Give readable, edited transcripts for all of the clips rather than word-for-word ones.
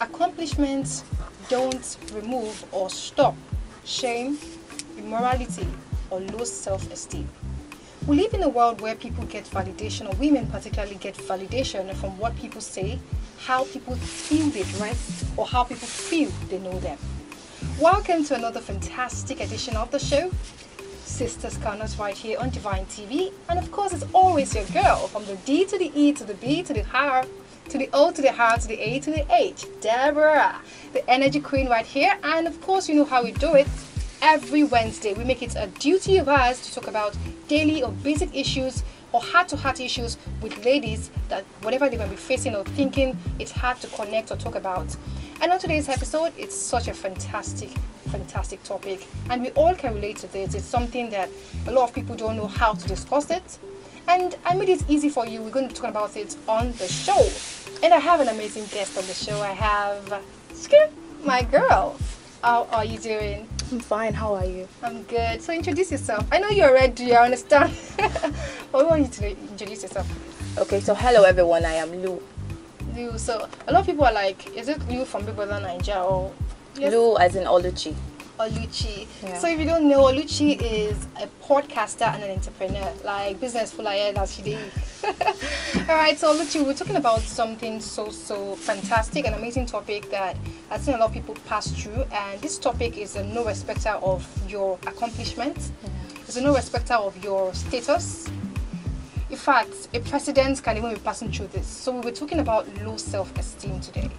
Accomplishments don't remove or stop shame, immorality, or low self-esteem. We live in a world where people get validation, or women particularly get validation from what people say, how people feel they dress, or how people feel they know them. Welcome to another fantastic edition of the show. Sisters Corners right here on Divine TV. And of course, it's always your girl, from the D to the E to the B to the R to the O to the R to the A to the H, Deborah, the energy queen right here. And of course, you know how we do it. Every Wednesday, we make it a duty of ours to talk about daily or basic issues or heart-to-heart issues with ladies that whatever they may be facing or thinking, it's hard to connect or talk about. And on today's episode, it's such a fantastic topic, and we all can relate to this. It's something that a lot of people don't know how to discuss it, and I made it easy for you. We're going to talk about it on the show, and I have an amazing guest on the show. I have Skip, my girl. How are you doing? I'm fine. How are you? I'm good. So introduce yourself. I know you're ready, I understand. But we want you to introduce yourself. Okay, so hello everyone. I am Lou. Lou. So a lot of people are like, is it Lou from Big Brother Nigeria or? Yes. Lou as in Oluchi. Oluchi. Yeah. So if you don't know, Oluchi is a podcaster and an entrepreneur, like business full of that she did. Alright, so Oluchi, we're talking about something so fantastic, an amazing topic that I've seen a lot of people pass through, and this topic is a no respecter of your accomplishments. It's a no respecter of your status. In fact, a president can even be passing through this. So we were talking about low self-esteem today.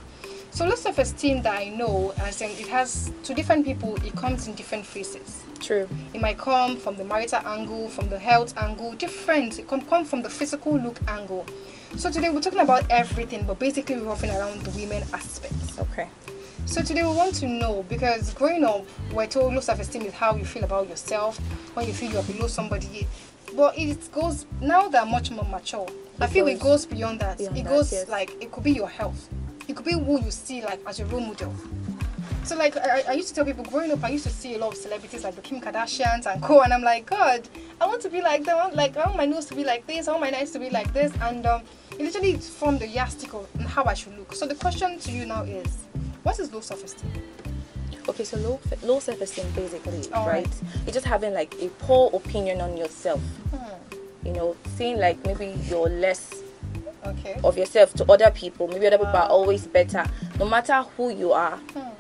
So low self-esteem that I know, as in it has, to different people, it comes in different phases. True. It might come from the marital angle, from the health angle, different. It can come from the physical look angle. So today we're talking about everything, but basically we're roughing around the women aspects. Okay. So today we want to know, because growing up, we're told low self-esteem is how you feel about yourself, when you feel you're below somebody. But it goes, now that I'm much more mature, I feel it goes beyond that. It goes yes. like, it could be your health. It could be who you see like as your role model. So like I used to tell people growing up, I used to see a lot of celebrities like the Kim Kardashians and co, and I'm like, God, I want to be like them. Like I want my nose to be like this, I want my eyes to be like this, and it literally formed the yardstick on how I should look. So the question to you now is, what is low self-esteem? Okay, so low self-esteem basically, All right? It's just having like a poor opinion on yourself. You know, saying like maybe you're less of yourself to other people. Maybe other people are always better. No matter who you are,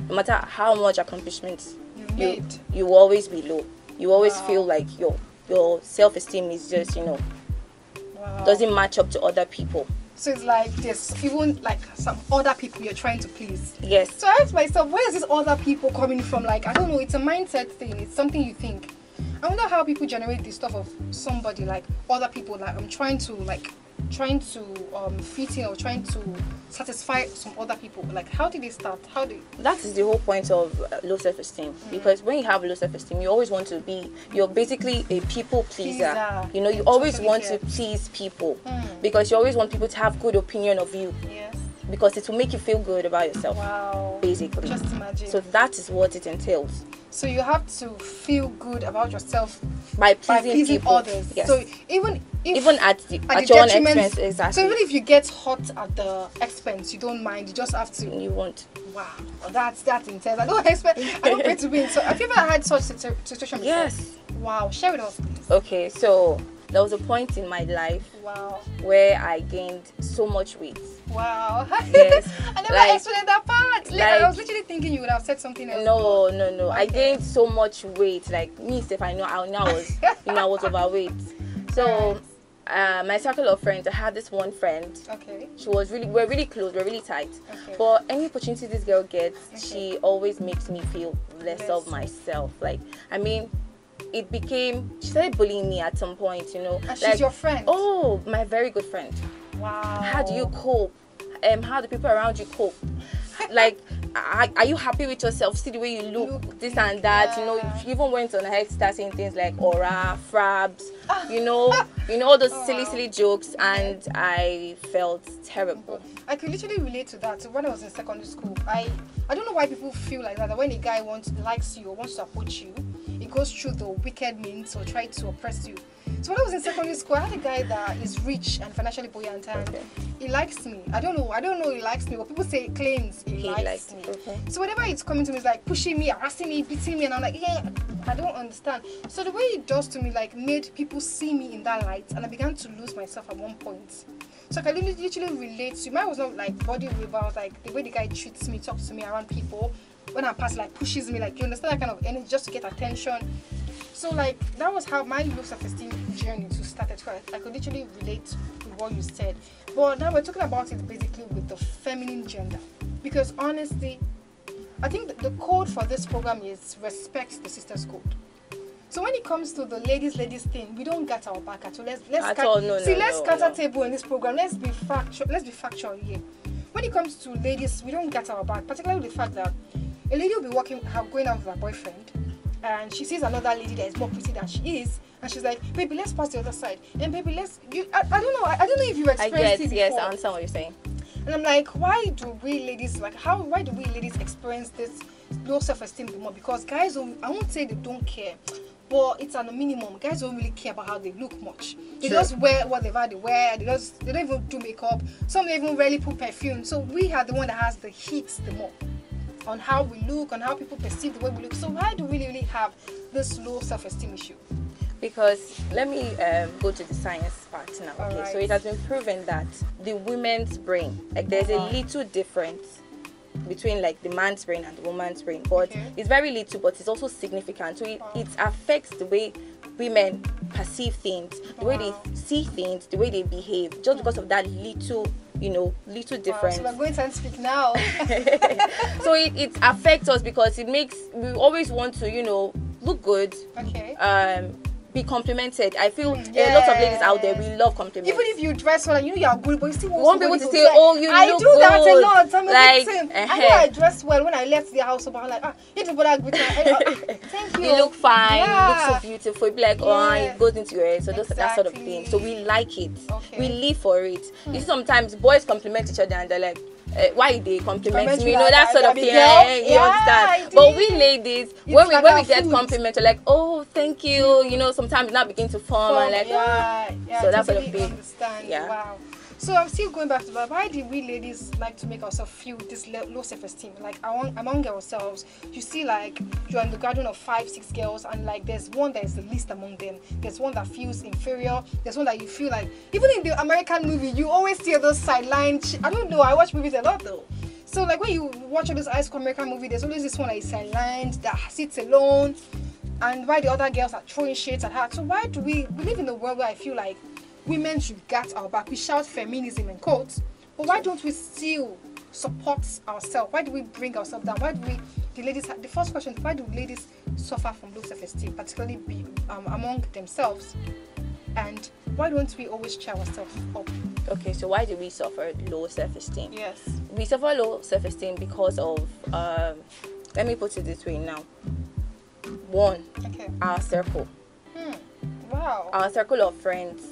no matter how much accomplishments you will always be low. You always feel like your self-esteem is just, doesn't match up to other people. So it's like there's even like some other people you're trying to please. Yes. So I asked myself, where is this other people coming from? Like, I don't know, it's a mindset thing. It's something you think. I wonder how people generate this stuff of somebody, like other people, like I'm trying to fit in or trying to satisfy some other people. Like, how did they start? That is the whole point of low self-esteem. Because when you have low self-esteem, you always want to be, you're basically a people pleaser. You know, you always want to please people because you always want people to have good opinion of you. Yes. Because it will make you feel good about yourself. Wow. Basically. Just imagine. So that is what it entails. So you have to feel good about yourself by pleasing people. Others. Yes. So even at your own expense, exactly. So even if you get hurt at the expense, you don't mind. You just have to. You won't. Wow, well, that's intense. I don't pay to win. So have you ever had such situation before? Yes. Wow, share with us, please. Okay, so there was a point in my life where I gained so much weight. Wow. Yes. I never explained that part. Like, I was literally thinking you would have said something else. No. Okay. I gained so much weight. Like me, if I was overweight. So my circle of friends, I had this one friend. Okay. We're really close, we're really tight. Okay. But any opportunity this girl gets, she always makes me feel less of myself. Like, I mean, she started bullying me at some point, And she's your friend? Oh, my very good friend. Wow. How do you cope? How do people around you cope? Like, are you happy with yourself? See the way you look, this and that. Yeah. You even went on ahead to start saying things like aura, frabs, all those silly jokes, and I felt terrible. I could literally relate to that. So when I was in secondary school, I don't know why people feel like that when a guy likes you or wants to approach you, it goes through the wicked means or try to oppress you. So when I was in secondary school, I had a guy that is rich and financially buoyant, and he likes me. I don't know he likes me, but people say claims he likes me. Okay. So whenever it's coming to me, it's like pushing me, harassing me, beating me, and I'm like, yeah, I don't understand. So the way he does to me like made people see me in that light, and I began to lose myself at one point. So I can literally relate to mine. Was not like body wave, I was like the way the guy treats me, talks to me around people. When I pass, like pushes me, like you understand that kind of energy just to get attention. So like that was how my low self-esteem journey to started. So I could literally relate with what you said. But now we're talking about it basically with the feminine gender, because honestly, I think the code for this program is respect the sisters code. So when it comes to the ladies thing, we don't get our back at all. Let's scatter table in this program. Let's be factual here. When it comes to ladies, we don't get our back, particularly the fact that a lady will be going out with her boyfriend, and she sees another lady that is more pretty than she is, and she's like, baby, let's pass the other side. And baby, I don't know if you've experienced it before. Yes, I understand what you're saying. And I'm like, why do we ladies experience this low self-esteem more? Because guys, I won't say they don't care, but it's at a minimum. Guys don't really care about how they look much. They just wear whatever they wear. They don't even do makeup. Some don't even rarely put perfume. So we are the one that has the heat the more on how we look, on how people perceive the way we look. So why do we really have this low self-esteem issue? Because let me go to the science part now. Okay, so it has been proven that the woman's brain, like there's a little difference between like the man's brain and the woman's brain, but it's very little, but it's also significant. So it affects the way women perceive things, the way they see things, the way they behave, just because of that little difference. So we're going to speak now. So it affects us because we always want to look good. Be complimented. I feel there are lots of ladies out there, we love compliments. Even if you dress well and you are good, but you still won't be able to say, oh, you look good. I do that a lot. I'm a victim. I know I dressed well when I left the house, but I'm like, you didn't bother with me. Thank you. You look fine. You look so beautiful. You be like, it goes into your head. So that sort of thing. So we like it. We live for it. You see, sometimes boys compliment each other and they're like, why they compliment me? That sort of thing. You understand? But we ladies, when we get compliments, we're like, oh, thank you. Sometimes we now begin to form and like, so that sort of thing. Wow. So I'm still going back to that. Why do we ladies like to make ourselves feel this low self-esteem? Like among ourselves, you see, like you're in the gathering of 5-6 girls, and like there's one that is the least among them. There's one that feels inferior. There's one that you feel like, even in the American movie, you always see those sidelined. I don't know. I watch movies a lot though. So like when you watch all those high school American movie, there's always this one that is sidelined, that sits alone, and why the other girls are throwing shades at her. So why do we live in a world where I feel like women should get our back? We shout feminism in quotes, but why don't we still support ourselves? Why do we bring ourselves down? Why do the first question is, why do ladies suffer from low self-esteem, particularly among themselves? And why don't we always cheer ourselves up? Okay, so why do we suffer low self-esteem? Yes. We suffer low self-esteem because of, let me put it this way now. One, our circle. Wow. Our circle of friends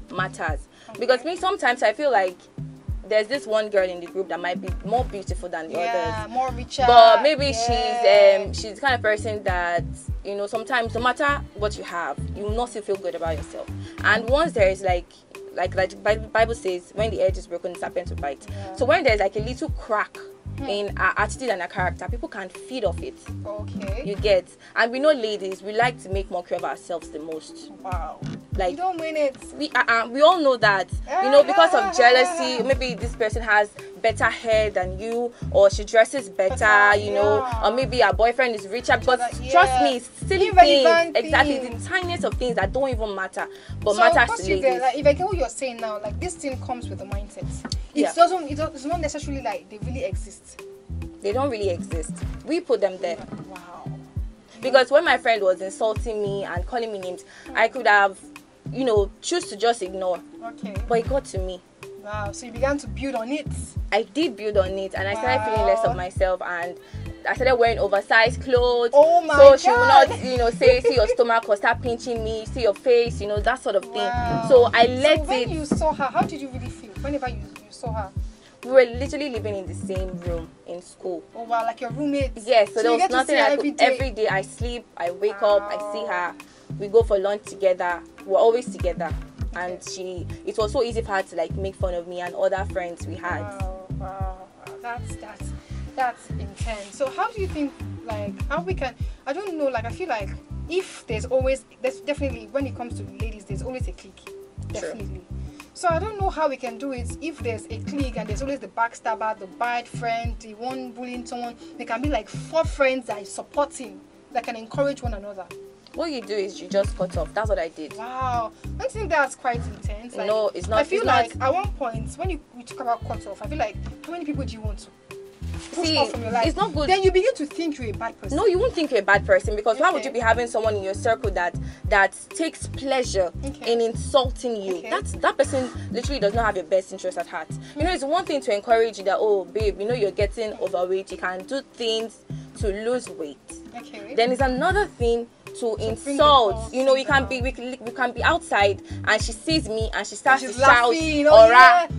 matters. Because sometimes I feel like there's this one girl in the group that might be more beautiful than the others, more richer, but maybe she's the kind of person that sometimes no matter what you have, you will not still feel good about yourself. And once there is like the Bible says, when the edge is broken, the serpent will bite. So when there's like a little crack in our attitude and our character, people can feed off it. You get. And we know ladies, we like to make mockery of ourselves the most. Wow. Like, you don't mean it. We all know that, because of jealousy, maybe this person has better hair than you, or she dresses better, or maybe our boyfriend is richer. But trust me, it's silly things. Exactly, the tiniest of things that don't even matter, but matters to ladies. Like, if I get what you're saying now, like this thing comes with a mindset. It's not necessarily like they really exist. They don't really exist. We put them there. Wow. Because when my friend was insulting me and calling me names, I could have, choose to just ignore. But it got to me. Wow. So you began to build on it. I did build on it, and I started feeling less of myself, and I started wearing oversized clothes. Oh my God. So she will not, say, see your stomach, or start pinching me, see your face, that sort of thing. Wow. So I let it. When you saw her, how did you really feel? Whenever you saw her? We were literally living in the same room in school. Oh wow, like your roommates? Yes, so there was nothing I could. Every day I sleep, I wake up, I see her. we go for lunch together. We're always together. And it was so easy for her to like make fun of me and other friends we had. Wow. That's intense. So how do you think, like, how we can, I don't know, like, I feel like if there's definitely, when it comes to ladies, there's always a clique. Definitely. True. So I don't know how we can do it if there's a clique and there's always the backstabber, the bad friend, the one bullying someone. There can be like 4 friends that are supporting, that can encourage one another. What you do is you just cut off. That's what I did. Wow. I think that's quite intense. Like, no, it's not. I feel like at one point, when you talk about cut off, I feel like, how many people do you want to push off from your life? It's not good. Then you begin to think you're a bad person. No, you won't think you're a bad person, because why would you be having someone in your circle that takes pleasure in insulting you? That person literally does not have your best interest at heart. You know, it's one thing to encourage you that, oh babe, you know you're getting overweight, you can do things to lose weight. Then it's another thing to insult. You know, we can be outside and she sees me and she starts to shout,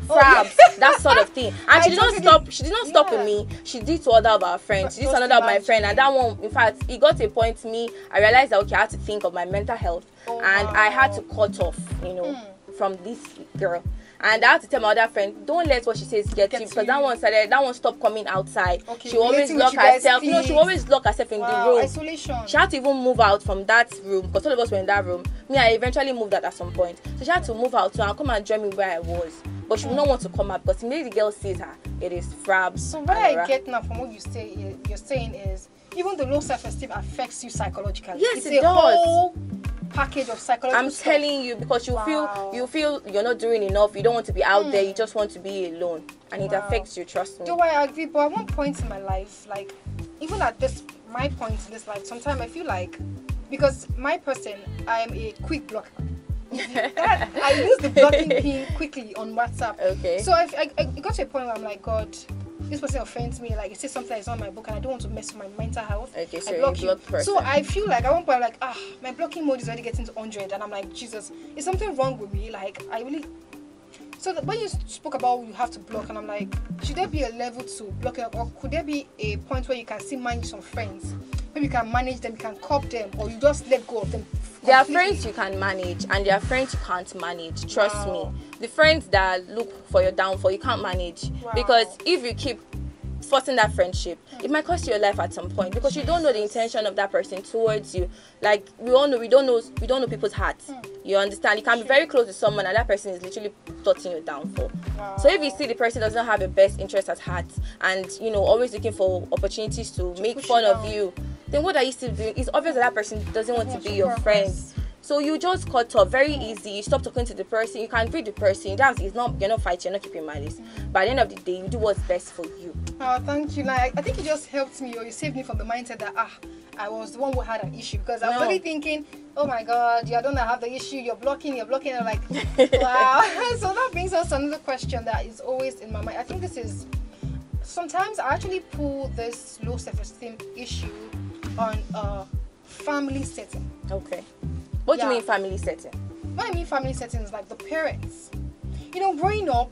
crabs, that sort of thing. And she did not stop with me. She did to other of our friends. She did to another of my friend, and that one, in fact, it got to a point to me, I realized that I had to think of my mental health, and I had to cut off, you know, from this girl. And I had to tell my other friend, don't let what she says get you, because that one stopped coming outside. She always lock herself. No, she always lock herself in the room. Isolation. She had to even move out from that room, because all of us were in that room. Me, I eventually moved out at some point. So she had to move out and come and join me where I was. But she would not want to come out, because immediately the girl sees her, it is frabs. So what I get now from what you're saying is, even the low self-esteem affects you psychologically. Yes, it does. Package of psychological I'm telling you, because you feel you're not doing enough, you don't want to be out there, you just want to be alone, and it affects you, trust me. Do I agree? But at one point in my life, like even at my point in this life, sometimes I feel like, because my person, I am a quick blocker. I use the blocking pin quickly on WhatsApp. So I got to a point where I'm like, God, this person offends me, like it says something that's not in my book and I don't want to mess with my mental health. So I block you. So I feel like at one point I'm like, my blocking mode is already getting to 100, and I'm like, Jesus, is something wrong with me? Like I really. So when you spoke about you have to block, and I'm like, should there be a level to blocking, or could there be a point where you can still manage some friends? Maybe you can manage them, you can cop them, or you just let go of them. There are friends you can manage, and there are friends you can't manage. Trust me. The friends that look for your downfall, you can't manage. Because if you keep forcing that friendship, it might cost you your life at some point, because you don't know the intention of that person towards you. Like we don't know people's hearts. You understand? You can be very close to someone and that person is literally plotting your downfall. So if you see the person does not have your best interest at heart, and you know, always looking for opportunities to make fun of you, then what are you still doing? It's obvious that person doesn't want to be your friend. So you just cut off very easy. You stop talking to the person. You can read the person. You're not fighting. You're not keeping malice. By the end of the day, you do what's best for you. Thank you. Like I think it just helped me, or you saved me from the mindset that I was the one who had an issue, because I'm really thinking, oh my God, you don't have the issue. You're blocking. I'm like, wow. So that brings us to another question that is always in my mind. I think this is, sometimes I actually pull this low self-esteem issue on a family setting. Okay. What do you mean family setting? What I mean family setting is like the parents. You know, growing up,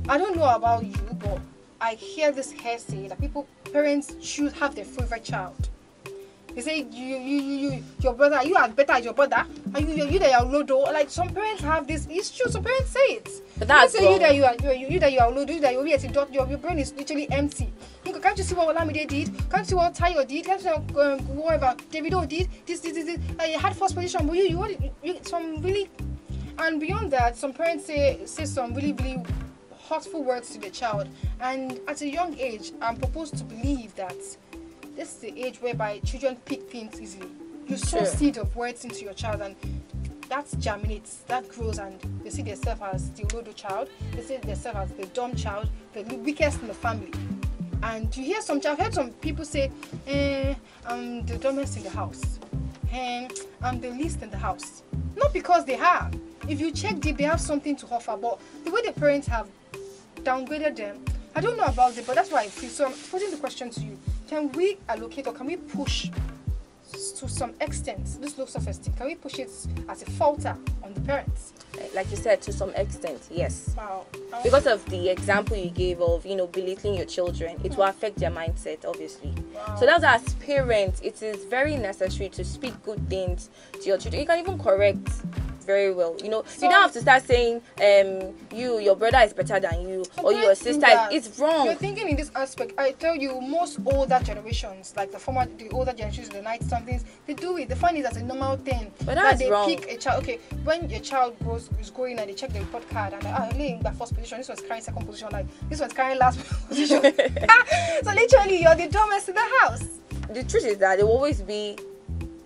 I don't know about you, but I hear this hearsay that parents have their favorite child. They say your brother, you are better as your brother, and you that you are lodo. Like some parents have this. It's true. Some parents say it. But that's say you that you are lodo. You that your brain is literally empty. Can't you see what Olamide did? Can't you see what Tayo did? Can't you see whatever Davido did? This. You had first position, but you some really. And beyond that, some parents say some really, really hurtful words to the child. And at a young age, I'm proposed to believe that this is the age whereby children pick things easily. You sow seed of words into your child, and that germinates, that grows, and they see themselves as the lodo child. They see themselves as the dumb child, the weakest in the family. And you hear I've heard some people say, I'm the dumbest in the house, and I'm the least in the house. Not because they have. If you check deep, they have something to offer, but the way the parents have downgraded them, I don't know about it, but that's why I feel. So I'm putting the question to you: can we allocate, or can we push to some extent, this low self-esteem, can we push it as a falter on the parents? Like you said, to some extent, yes. Wow. Because of the example you gave of, belittling your children, it will affect their mindset, obviously. Wow. So that's as parents, it is very necessary to speak good things to your children. You can even correct very well. You don't have to start saying your brother is better than you, or your sister. It's wrong. You're thinking in this aspect. I tell you, most older generations, like the older generations, the 90s somethings, they do it. They find it as a normal thing. But that's they wrong. Pick a child. Okay, when your child is growing and they check the report card and in the first position, this one's carrying second position, like this one's carrying last position. So literally, you're the dumbest in the house. The truth is that there will always be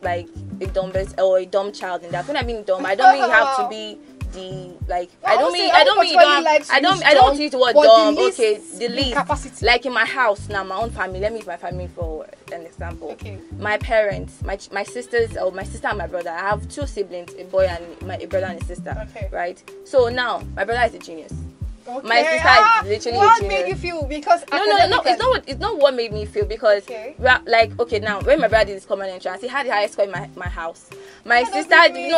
like a dumbest or a dumb child in that. When I mean dumb, I don't mean you have to be I don't use the word dumb. Okay, the least capacity. Like in my house now, my own family. Let me use my family for an example. Okay. My parents, my sisters, or my sister and my brother. I have two siblings, a boy and a brother and a sister. Okay. Right. So now my brother is a genius. Okay. My sister is literally what a genius. made you feel? Because no, it's not what made me feel, because we are like, okay, now when my brother did his common entrance, he had the highest score in my house. My sister,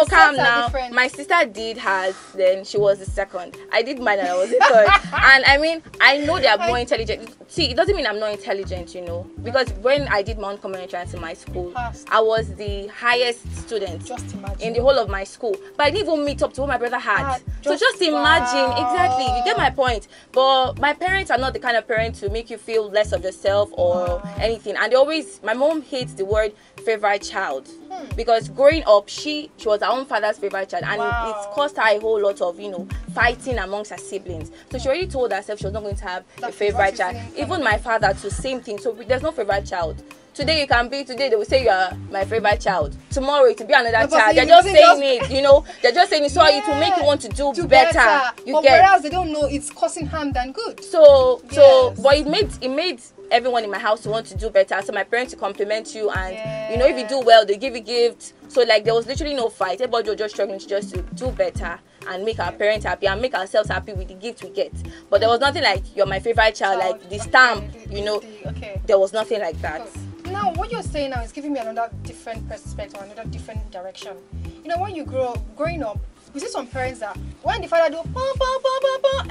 calm now. My sister did hers, then she was the second. I did mine and I was the third. And I mean, I know they are more intelligent. See, it doesn't mean I'm not intelligent, because when I did my own common entrance in my school, I was the highest student in the whole of my school. But I didn't even meet up to what my brother had. So just imagine, exactly, you get my point. But my parents are not the kind of parents to make you feel less of yourself or anything. And my mom hates the word favorite child, because growing up she was her own father's favorite child, and it's caused her a whole lot of fighting amongst her siblings. So she already told herself she was not going to have a favorite child. Even my father too, same thing. So there's no favorite child. Today they will say you are my favorite child. Tomorrow it will be another child. They're just saying it, they're just saying it so it will make you want to do better. Whereas they don't know it's causing harm than good. But it made everyone in my house want to do better. So my parents to compliment you, and if you do well, they give you gifts. So like there was literally no fight. Everybody was just struggling to do better and make our parents happy and make ourselves happy with the gift we get. But there was nothing like you're my favorite child, like the stamp, There was nothing like that. Now, what you're saying now is giving me another different perspective, another different direction. When you growing up, we see some parents that when the father do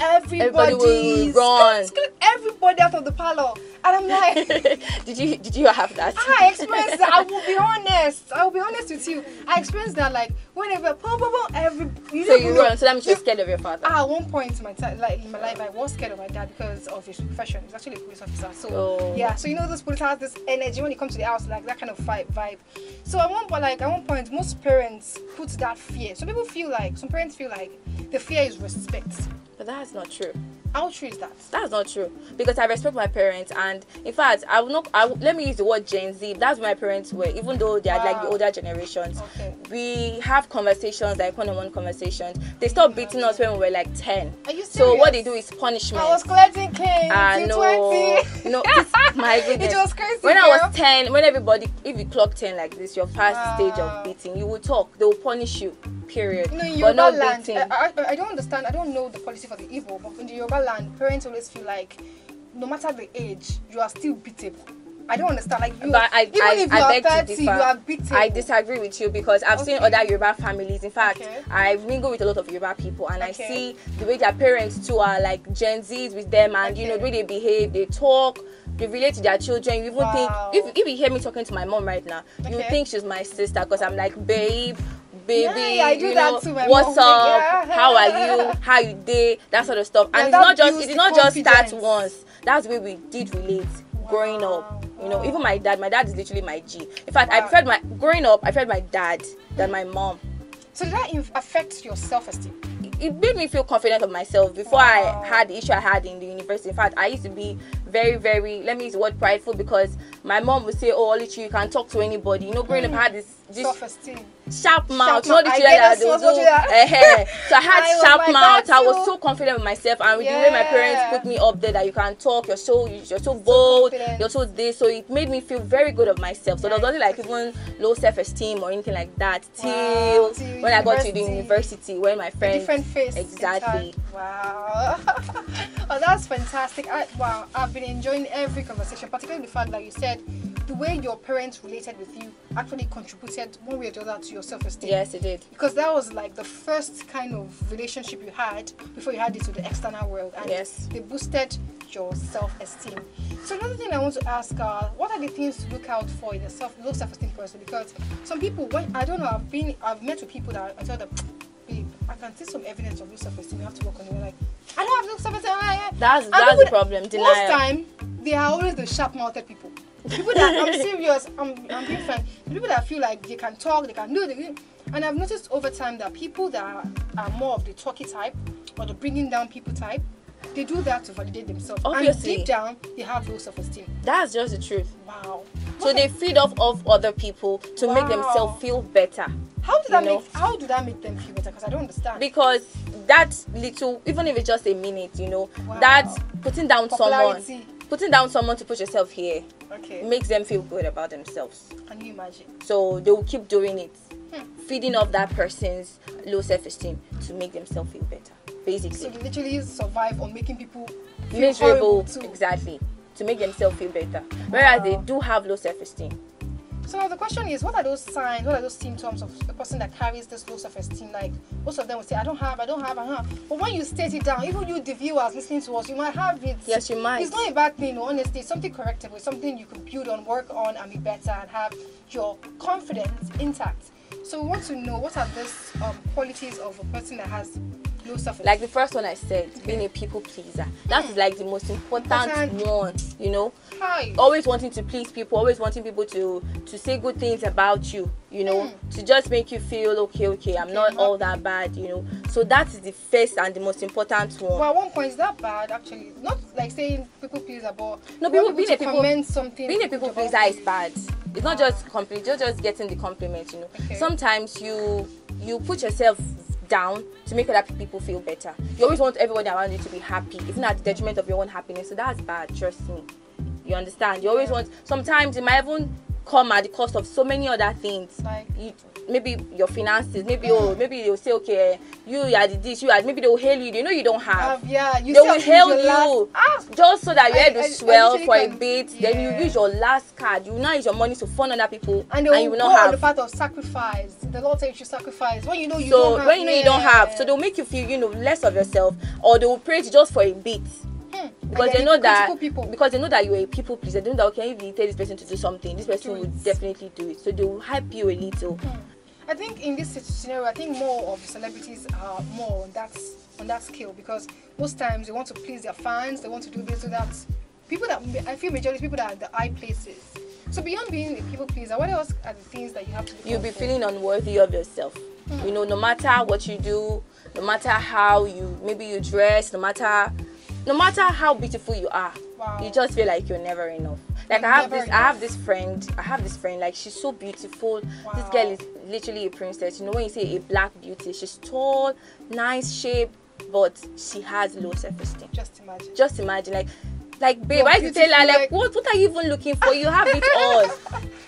everybody will run, everybody out of the parlor, and I'm like, did you have that? I experienced that. I will be honest with you. I experienced that, like whenever you run. So that means you're scared of your father. At one point in my life, I was scared of my dad because of his profession. He's actually a police officer. So those police have this energy when you come to the house, like that kind of vibe. So at one point, most parents put that fear. Some parents feel like the fear is respect. But that's not true. How true is that? That's not true, because I respect my parents, and in fact, let me use the word Gen Z. That's what my parents were, even though they are like the older generations. Okay. We have conversations, like one-on-one conversations. They stopped beating us when we were like 10. Are you serious? So what they do is punishment. I was collecting claims in 20. No, my goodness. It was crazy. When I was 10, if you clock 10 like this, your first stage of beating, you will talk. They will punish you. Period. In Yoruba land, I don't understand. I don't know the policy for the Igbo, but in the Yoruba land, parents always feel like no matter the age, you are still beatable. I don't understand. Like even if you are 30, you are beatable. I disagree with you, because I've seen other Yoruba families. In fact, I mingle with a lot of Yoruba people, and I see the way their parents too are like Gen Zs with them, and the way they behave, they talk, they relate to their children. You even think, if you hear me talking to my mom right now, you think she's my sister, because I'm like, baby, I do that too, what's up? How are you? How you day? That sort of stuff. And it did not just start once. That's the way we did relate growing up. Even my dad is literally my G. In fact, growing up, I preferred my dad than my mom. So did that affect your self-esteem? It made me feel confident of myself before I had the issue I had in the university. In fact, I used to be very, very, let me use the word prideful, because my mom would say, oh, literally, you can talk to anybody. Growing up, I had this self-esteem, sharp mouth. Not the children that they do. So I had sharp mouth. I was so confident with myself, and with the way my parents put me up there, that you can talk, you're so bold, you're so this. So it made me feel very good of myself. So there was nothing like even low self-esteem or anything like that till when I got to the university, when my friends face. Exactly. Wow. Oh, that's fantastic. I've been enjoying every conversation, particularly the fact that you said the way your parents related with you actually contributed one way or the other to your self-esteem. Yes, it did. Because that was like the first kind of relationship you had before you had it to the external world. And yes, they boosted your self-esteem. So another thing I want to ask, what are the things to look out for in a low self-esteem person? Because some people, when I don't know, I've met with people that I tell them, babe, I can see some evidence of low self-esteem. You have to work on it. You're like, I don't have low self-esteem. That's the problem. Denial. Most time, they are always the sharp-mouthed people. People that I'm serious, I'm being frank. The people that feel like they can talk, they can do it. And I've noticed over time that people that are more of the talky type or the bringing down people type, they do that to validate themselves. Obviously. And deep down, they have low self-esteem. That's just the truth. Wow. So they feed off of other people to make themselves feel better. How do that make them feel better? Because I don't understand. Because that little, even if it's just a minute, that's putting down someone to put yourself here. Okay. Makes them feel good about themselves. Can you imagine? So they will keep doing it, feeding off that person's low self-esteem to make themselves feel better. Basically. So they literally survive on making people feel miserable too. Exactly, to make themselves feel better. Whereas they do have low self-esteem. So now the question is, what are those signs, what are those symptoms of a person that carries this low self-esteem? Like, most of them will say, I don't have. But when you state it down, even you, the viewers listening to us, you might have it. Yes, you might. It's not a bad thing, honestly. It's something correctable. It's something you can build on, work on, and be better, and have your confidence intact. So we want to know, what are those qualities of a person that has low self-esteem? Like the first one I said, being a people pleaser. That is like the most important one, Hi. Always wanting to please people, always wanting people to say good things about you, to just make you feel okay, I'm not all that bad, So that is the first and the most important one. Well, at one point, is that bad actually? Not like saying people pleaser, but no, being a people pleaser is bad. It's not just complete, just getting the compliment, Okay. Sometimes you put yourself down to make other people feel better. You always want everybody around you to be happy, even at the detriment of your own happiness. So that's bad, trust me. You understand? You always want, sometimes it might even come at the cost of so many other things. Like maybe your finances, maybe they'll say, okay, you are this, maybe they'll hail you. They know you don't have. They will hail you just so that your head will swell for a bit. Yeah. Then you use your last card. You will now use your money to fund other people, and you will not have the part of sacrifice. The Lord says you should sacrifice when you know you don't have. When you know you don't have, so they'll make you feel less of yourself, or they will praise you just for a bit. Because they know that you're a people pleaser. They know that, okay, if you tell this person to do something, this person will definitely do it. So they will hype you a little. I think in this scenario, I think more of the celebrities are more on that scale, because most times they want to please their fans, they want to do this or that. People that I feel majority people that are at the high places. So beyond being a people pleaser, what else are the things that you have to do? You'll be feeling unworthy of yourself. No matter what you do, no matter how you dress, no matter how beautiful you are, you just feel like you're never enough. Like I have this friend, like she's so beautiful. This girl is literally a princess. When you say a black beauty, she's tall, nice shape, but she has low self-esteem. Just imagine, like babe, why you tell her like what are you even looking for? You have it all.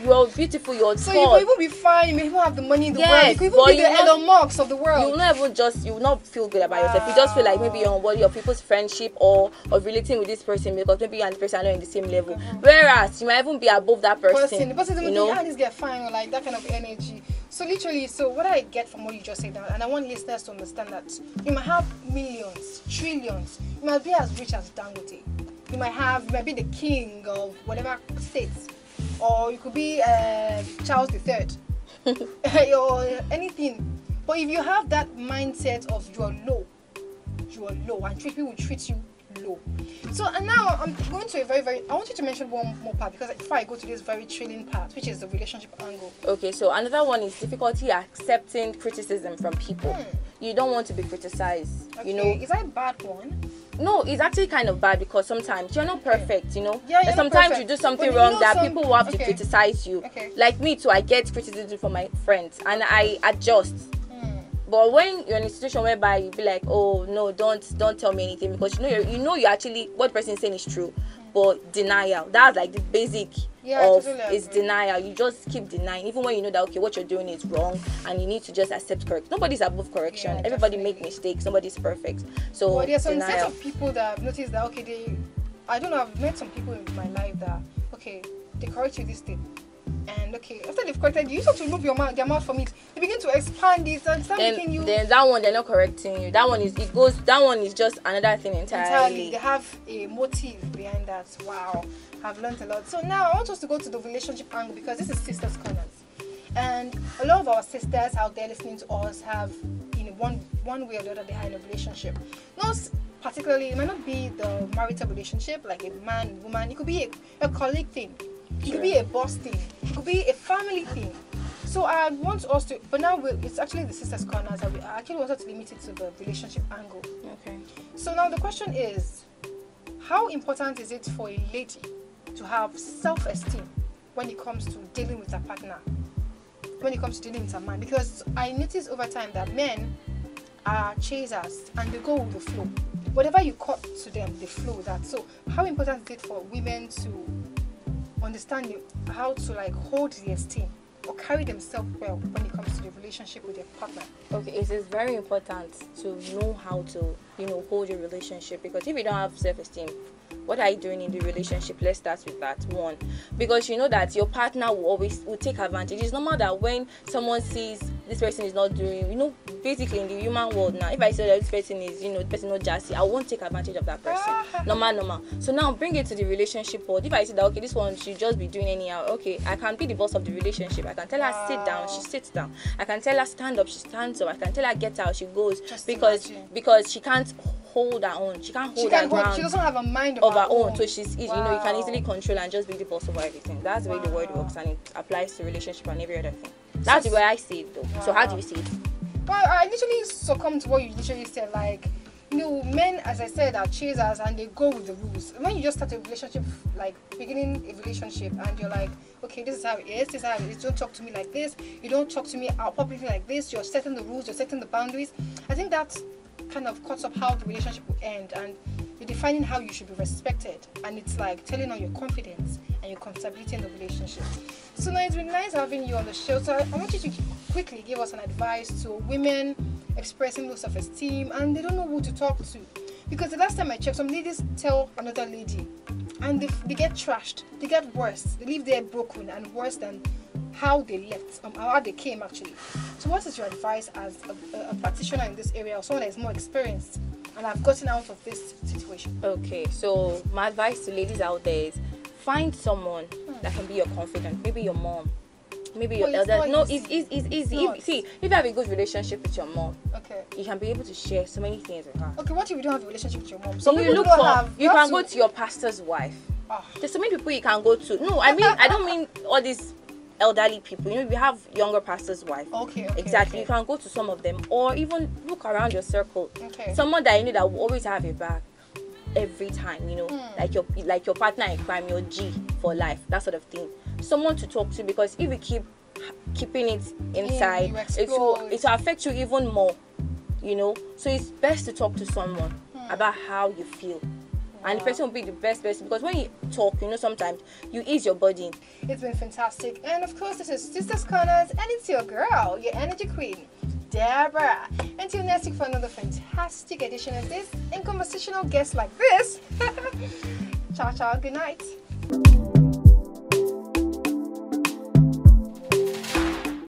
You're beautiful, you're tall. So you can even be fine, you may even have the money in the world. You can even be the Elon Musk of the world. You will not feel good about yourself. You just feel like maybe you're unworthy of people's friendship or of relating with this person, because maybe you and the person are not in the same level. Whereas you might even be above that person. The person just get fine, or like that kind of energy. So literally, what I get from what you just said now, and I want listeners to understand that you might have millions, trillions, you might be as rich as Dangote. You might be the king of whatever state, or you could be Charles III, or anything. But if you have that mindset of you are low, and people will treat you low. So, and now I'm going to I want you to mention one more part, because before I go to this very thrilling part, which is the relationship angle. Okay, so another one is difficulty accepting criticism from people. You don't want to be criticized. Okay. Is that a bad one? No, it's actually kind of bad, because sometimes you're not perfect, Yeah, sometimes you do something wrong that people will have to Okay. criticize you. Okay. Like me too, I get criticism from my friends and I adjust. But when you're in a situation whereby you be like, oh no, don't tell me anything, because you actually what the person is saying is true, but denial. That's like the basic of is denial. You just keep denying, even when you know that okay, what you're doing is wrong, and you need to just accept correct. Nobody's above correction. Yeah, everybody definitely. make mistakes. Nobody's perfect. So But there's some denial. set of people that I've noticed that I don't know, I've met some people in my life that they correct you this thing. And okay, after they've corrected you, you have to remove their mouth from it. They begin to expand it and start making you. Then that one, they're not correcting you. That one is that one is just another thing entirely. They have a motive behind that. Wow, I've learned a lot. So now I want us to go to the relationship angle, because this is Sisters Corners. And a lot of our sisters out there listening to us have, in one way or the other, they are in a relationship. Not particularly, it might not be the marital relationship, like a man, woman. It could be a colleague thing. It could be a boss thing. It could be a family thing. So I want us to, but now it's actually the Sisters Corners. I actually wanted to limit it to the relationship angle. Okay. So now the question is, how important is it for a lady to have self-esteem when it comes to dealing with a partner? When it comes to dealing with a man? Because I noticed over time that men are chasers and they go with the flow. Whatever you cut to them, they flow with that. So how important is it for women to understand how to like hold the esteem or carry themselves well when it comes to the relationship with their partner? Okay, it is very important to know how to, hold your relationship, because if you don't have self-esteem, what are you doing in the relationship? Let's start with that one, because you know that your partner will take advantage. It's normal that when someone sees this person is not doing, basically in the human world now, if I say that this person is, the person not just, I won't take advantage of that person. Normal. So now bring it to the relationship world. If I say that, okay, this one should just be doing anyhow, okay, I can be the boss of the relationship. I can tell her sit down, she sits down. I can tell her stand up, she stands up. I can tell her get out, she goes. Because she can't hold her own. She can't hold her ground. She doesn't have a mind of her own. So she's easy. You can easily control and just be the boss over everything. That's the way the word works, and it applies to relationship and every other thing. That's the way I see it, though. Wow. So how do you see it? Well, I literally succumb to what you literally said. Like, men, as I said, are chasers and they go with the rules. When you just start a relationship, like beginning a relationship, and you're like, okay, this is how it is. This is how it is. Don't talk to me like this. You don't talk to me out publicly like this. You're setting the rules. You're setting the boundaries. I think that kind of cuts up how the relationship will end, and you're defining how you should be respected, and it's like telling on your confidence and your comfortability in the relationship. So now it's been nice having you on the show. So I want you to quickly give us an advice to women expressing low self-esteem and they don't know who to talk to, because the last time I checked, some ladies tell another lady and they get trashed, they get worse, they leave there broken and worse than how they left, how they came actually. So what is your advice as a practitioner in this area, or someone that is more experienced and have gotten out of this situation? Okay, so my advice to ladies out there is find someone that can be your confidant. Maybe your mom, maybe your elder. No, it's easy. See, if you have a good relationship with your mom, okay, you can be able to share so many things with her. Okay, what if you don't have a relationship with your mom? So you can go to your pastor's wife. There's so many people you can go to. No, I don't mean all these elderly people. We have younger pastors' wife. Okay. Exactly. Okay. You can go to some of them, or even look around your circle. Okay. Someone that that will always have your back every time. Like your partner in crime, your G for life, that sort of thing. Someone to talk to, because if you keep keeping it inside, it will affect you even more. So it's best to talk to someone about how you feel. And the person will be the best person, because when you talk, sometimes you ease your body. It's been fantastic. And of course, this is Sisters Corners, and it's your girl, your energy queen, Deborah. Until next week for another fantastic edition of this and conversational guests like this. Ciao, ciao, good night.